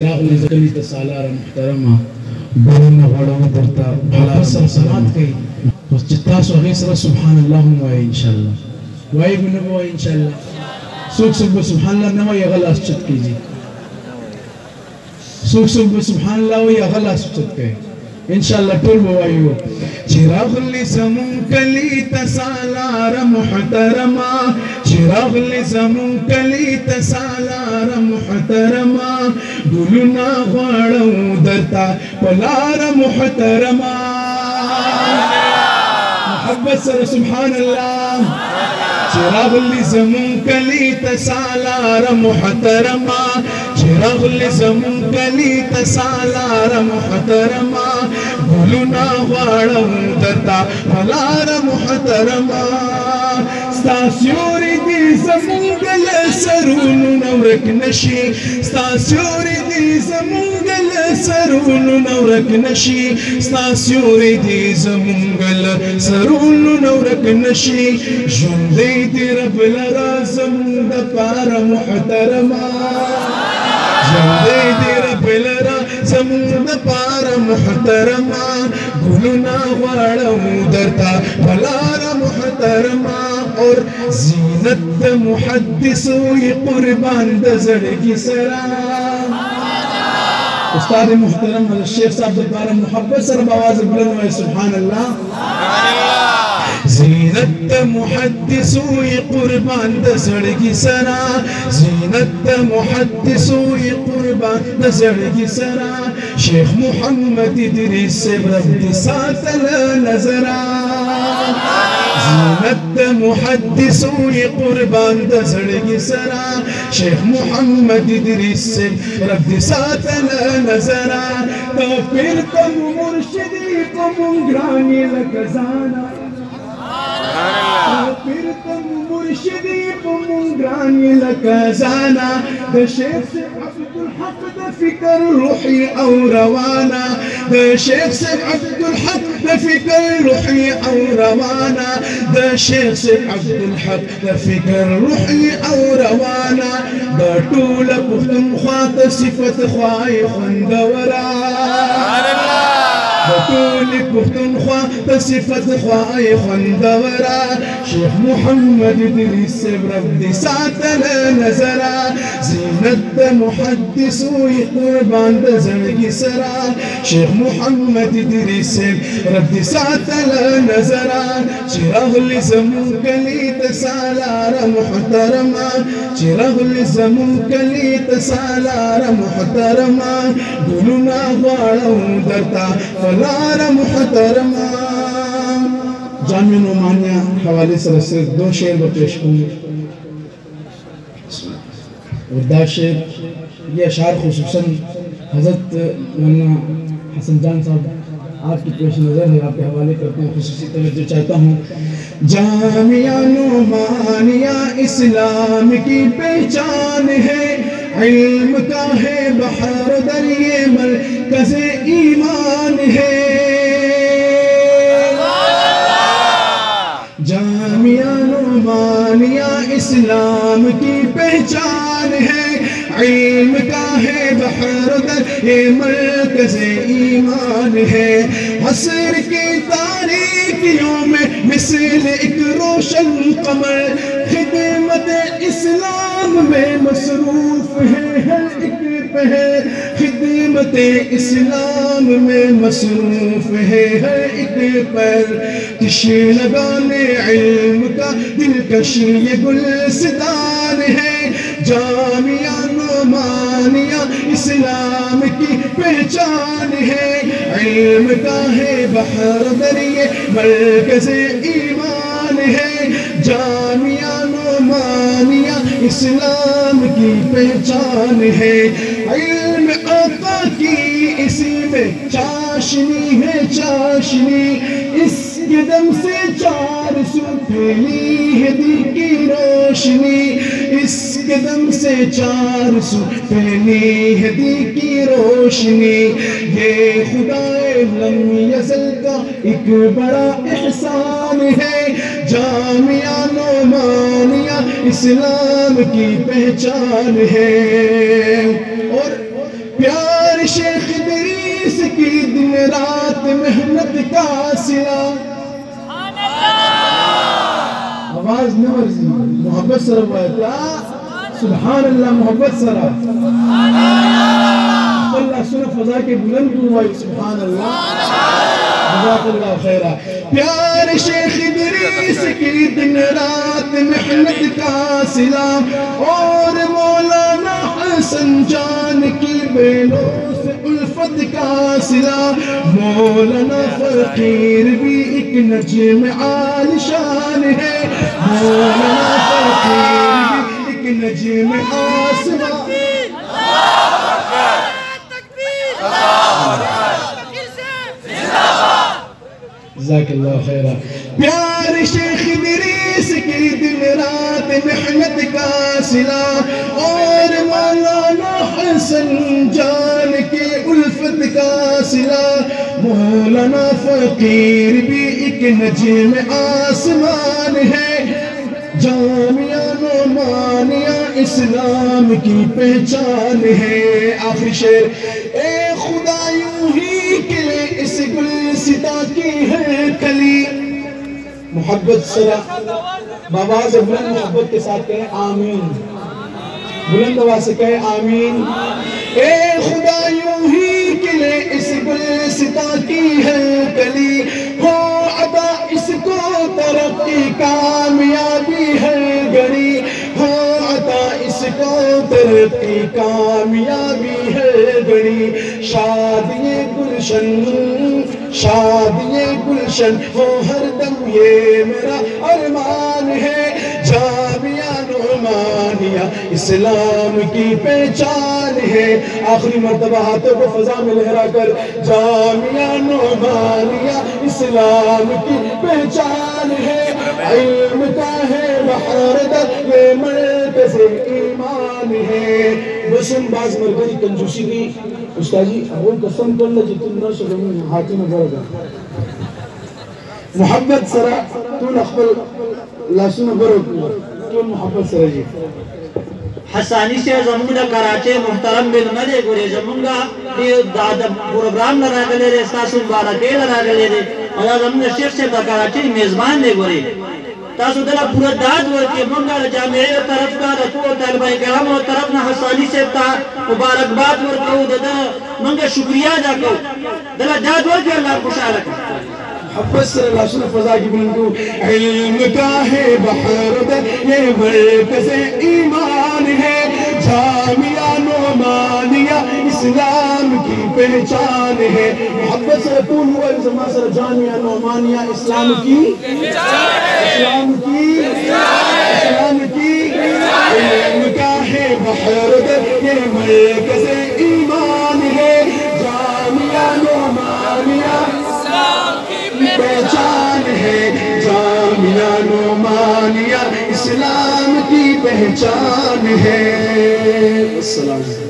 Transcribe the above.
راغلی زکلی تا سالار محترمہ بولنا غڑو درتا بھلا سر سمات کئی تو چتاسو غیسر سبحان اللہ ہوئی انشاءاللہ وائی بنبو وائی انشاءاللہ سوک سب سبحان اللہ نوائی غلاس چت کیجی سوک سب سبحان اللہ ہوئی غلاس چت کئی انشاءاللہ طول بوائیو چراغ لزمون کلی تسالار محترما چراغ لزمون کلی تسالار محترما گلنا غاڑو درتا پلار محترما محبت سر سبحان اللہ چراغ لزمون کلی تسالار محترما چراغ لزمون کلی تسالار محترما گلنا غاڑو درتا پلار محترما ستاسیوری دی زمونگل سرون نورک نشی ستاسیوری دی زمونگل سرون نورک نشی ستاسیوری دی زمونگل سرون نورک نشی جندی دی رب لرا زمون دا پار محترما جندی دی رب لرا زمون دا پار محترما گلنا غاڑو درتا پلار محترما اور زینت محدثوی قربان دزڑگی سرام استاد محترم الشیخ صاحب دبارہ محبت سر بواز بلنوی سبحان اللہ زینت محدثوی قربان دزڑگی سرا زینت محدثوی قربان دزڑگی سرا شیخ محمد ادریس رب ساتل نظرا زینت محدثوی قربان دزڑگی سرا شیخ محمد ادریس رب ساتل نظرا تو پھر تم مرشدی کو منگرانی لگزانا پھر تم مرشدی کو منگرانی لگزانا دا شیخ سے عبدالحق دا فکر روحی او روانا دا شیخ سے عبدالحق دا فکر روحی او روانا دا شیخ سے عبدالحق دا فکر روحی او روانا دا طول پختم خوات صفت خواہ خندورا بطول پختونخوا تصفت خواہ خندورا شیخ محمد ادریس رب ساتل نظرا زینت محدثوی قربان دزڑگی سرا شیخ محمد ادریس رب ساتل نظرا چراغ لزمون کلی تسالار محترما چراغ لزمون کلی تسالار محترما گلنا غاڑو درتا فلار محترما جامع نعمانیہ حوالے سے صرف دو شعر بپیش کروں اور دا شعر یہ اشعار خصوصاً حضرت مولانا حسن جان صاحب آپ کی پیش نظر ہے آپ کے حوالے کرتا ہوں خصوصی توجہ چاہتا ہوں جامعہ نعمانیہ اسلام کی پہچان ہے علم کا ہے بحر دریے مرکز ایمان ہے جامعہ نعمانیہ اسلام کی پہچان ہے علم کا ہے بحر دریے مرکز ایمان ہے عصر کی تاریکیوں میں مثل ایک روشن قمر خدمت اسلام میں مصروف ہے ہر ایک پہر خدمت اسلام میں مصروف ہے ہر ایک پر کشی لگانے علم کا دلکشی یہ گلستان ہے جامعہ نعمانیہ اسلام کی پہچان ہے علم کا ہے بحر دریے مرکز ایمان ہے جامعہ نعمانیہ اسلام کی پہچان ہے علم آقا کی اسی میں چاشنی ہے چاشنی اس کے دم سے 400 پھیلی ہے دل کی روشنی اس کے دم سے 400 پھیلی ہے دل کی روشنی یہ خدائے لم یزل کا ایک بڑا احسان ہے جامعہ نعمانیہ اسلام کی پہچان ہے اور پیار رات محنت کا سلا. آواز نہ ورزی محبت سر بولتا سبحان اللہ محبت سر اللہ سر فضا کے بلند ہوئی سبحان اللہ جزاک اللہ خیرہ. پیار شیخ ادریس کی دن رات محنت کا سلا اور مولانا حسن جان کی بیلوں سے الفت کا سلا. مولانا فقیر بھی ایک نجم عالی شان ہے. مولانا فقیر بھی ایک نجم آسمان. جزاک اللہ خیرہ. پیار شیخ ادریس کی دن رات محنت کا سلا اور مولانا حسن جان کی الفت کا سلا. مولانا فقیر بھی ایک نجم آسمان ہے. جامعہ نعمانیہ اسلام کی پہچان ہے. آخری شعر. اے خدا یوں ہی کلے اس گلستہ کی ہے کلی. محبت سرا باواز بلند محبت کے ساتھ کہیں آمین. بلند آواز سے کہیں آمین. اے خدا یوں ہی کلے اس گلستہ کی ہے کلی. ہو عطا اس کو ترقی کامیابی ہے گھڑی. ہو عطا اس کو ترقی کامیابی ہے گھڑی. شادی گلشن شادی گلشن ہو ہر دم یہ میرا ارمان ہے. جامعہ نعمانیہ اسلام کی پہچان ہے. آخری مرتبہ ہاتھوں کو فضا میں لہرا کر جامعہ نعمانیہ اسلام کی پہچان ہے. علم کا ہے بحر در یہ مرکز ایمان ہے. بسن باز مرکزی کنجوسی کی استاد جی اول قسم کر لے جتن نہ شگم ہاتھی میں بڑھ گا. محبت سرا تو نخبر لاسون برو تو محبت سرا جی. حسانی سے زمونگا کراچے محترم بالمدے گورے زمونگا دادا پروگرام لگا گلے رے استاسون بارا کے لگا گلے رے اور زمونگا شیخ سے دا کراچے میزبان دے گورے تاسو دلہ پورا داد ورکی منگا جامعہ طرف کا رکو طالبہ کرام و طرف نا حسانی سے تا مبارکباد ورکو دا منگا شکریہ دا کو دلہ داد ورکی اللہ خوشحال رکھا. محبت سر اللہ سنہ فضا کی بلندو. علم کا ہے بحر در یہ مرکز ایمان ہے. جامعہ نعمانیہ اسلام کی پہچان ہے. محبت سر کون ہوا زمان سر جامعہ نعمانیہ اسلام کی اسلام کی اسلام کی. علم کا ہے بحر در یہ مرکز ایمان ہے. جامعہ نعمانیہ پہچان ہے. جامعہ نعمانیہ اسلام کی پہچان ہے. السلام علیکم.